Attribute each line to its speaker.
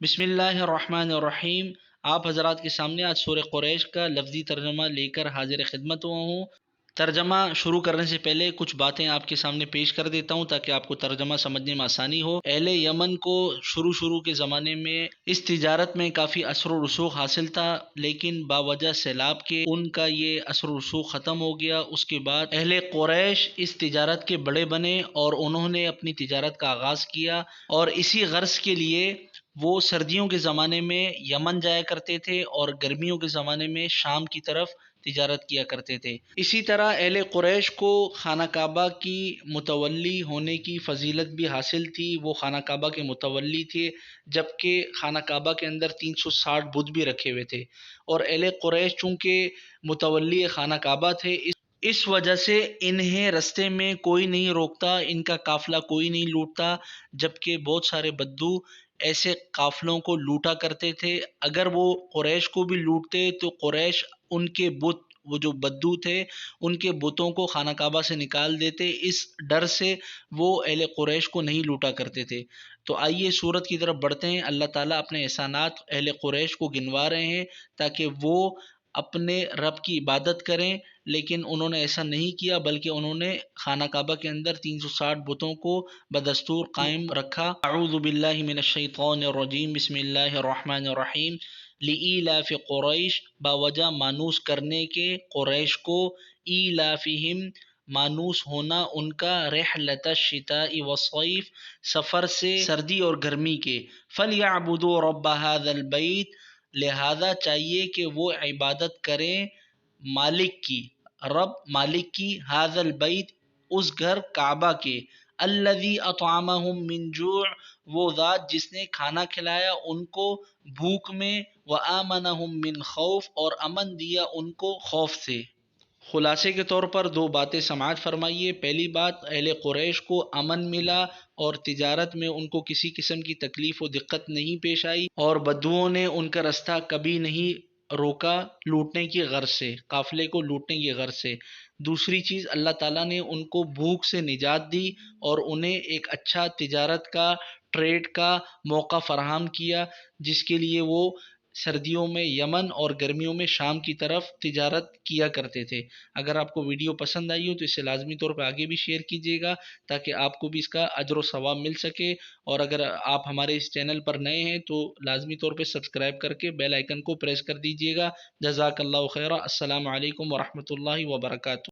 Speaker 1: بسم اللہ الرحمن الرحیم۔ آپ حضرات کے سامنے آج سورہ قریش کا لفظی ترجمہ لے کر حاضر خدمت ہوا ہوں۔ ترجمہ شروع کرنے سے پہلے کچھ باتیں آپ کے سامنے پیش کر دیتا ہوں تاکہ آپ کو ترجمہ سمجھنے میں آسانی ہو۔ اہل یمن کو شروع کے زمانے میں اس تجارت میں کافی اثر و رسوخ حاصل تھا، لیکن باوجہ سیلاب کے ان کا یہ اثر و رسوخ ختم ہو گیا۔ اس کے بعد اہل قریش اس تجارت کے بڑے بنے اور انہوں نے اپنی تجارت کا آغاز کیا، اور اسی غرض کے لیے وہ سردیوں کے زمانے میں یمن جایا کرتے تھے اور گرمیوں کے زمانے میں شام کی طرف تجارت کیا کرتے تھے۔ اسی طرح اہل قریش کو خانہ کعبہ کی متولی ہونے کی فضیلت بھی حاصل تھی۔ وہ خانہ کعبہ کے متولی تھے، جبکہ خانہ کعبہ کے اندر 360 بت بھی رکھے ہوئے تھے، اور اہل قریش چونکہ متولی خانہ کعبہ تھے، اس وجہ سے انہیں رستے میں کوئی نہیں روکتا، ان کا قافلہ کوئی نہیں لوٹتا، جبکہ بہت سارے بدو ایسے قافلوں کو لوٹا کرتے تھے۔ اگر وہ قریش کو بھی لوٹتے تو قریش ان کے بت، وہ جو بدو تھے، ان کے بتوں کو خانہ کعبہ سے نکال دیتے، اس ڈر سے وہ اہل قریش کو نہیں لوٹا کرتے تھے۔ تو آئیے سورت کی طرف بڑھتے ہیں۔ اللہ تعالیٰ اپنے احسانات اہل قریش کو گنوا رہے ہیں تاکہ وہ اپنے رب کی عبادت کریں، لیکن انہوں نے ایسا نہیں کیا، بلکہ انہوں نے خانہ کعبہ کے اندر 360 بتوں کو بدستور قائم رکھا۔ اعوذ باللہ من الشیطان الرجیم، بسم اللہ الرحمن الرحیم۔ لإیلاف قریش، باوجہ مانوس کرنے کے قریش کو، ایلافہم مانوس ہونا ان کا، رحلۃ الشتاء والصیف سفر سے سردی اور گرمی کے، فلیعبدوا رب ھذا البیت لہذا چاہیے کہ وہ عبادت کریں مالک کی، رب مالک کی، ھذا البیت اس گھر کعبہ کے، الذی اطعمہم من جوع وہ ذات جس نے کھانا کھلایا ان کو بھوک میں، وآمنہم من خوف اور امن دیا ان کو خوف سے۔ خلاصے کے طور پر دو باتیں سماعت فرمائیے۔ پہلی بات، اہل قریش کو امن ملا اور تجارت میں ان کو کسی قسم کی تکلیف و دقت نہیں پیش آئی، اور بدوؤں نے ان کا رستہ کبھی نہیں روکا لوٹنے کی غرض سے، قافلے کو لوٹنے کی غرض سے۔ دوسری چیز، اللہ تعالیٰ نے ان کو بھوک سے نجات دی اور انہیں ایک اچھا تجارت کا، ٹریڈ کا موقع فراہم کیا، جس کے لیے وہ سردیوں میں یمن اور گرمیوں میں شام کی طرف تجارت کیا کرتے تھے۔ اگر آپ کو ویڈیو پسند آئی ہو تو اسے لازمی طور پہ آگے بھی شیئر کیجیے گا تاکہ آپ کو بھی اس کا اجر و ثواب مل سکے، اور اگر آپ ہمارے اس چینل پر نئے ہیں تو لازمی طور پہ سبسکرائب کر کے بیل آئیکن کو پریس کر دیجیے گا۔ جزاک اللہ خیرہ۔ السلام علیکم ورحمۃ اللہ وبرکاتہ۔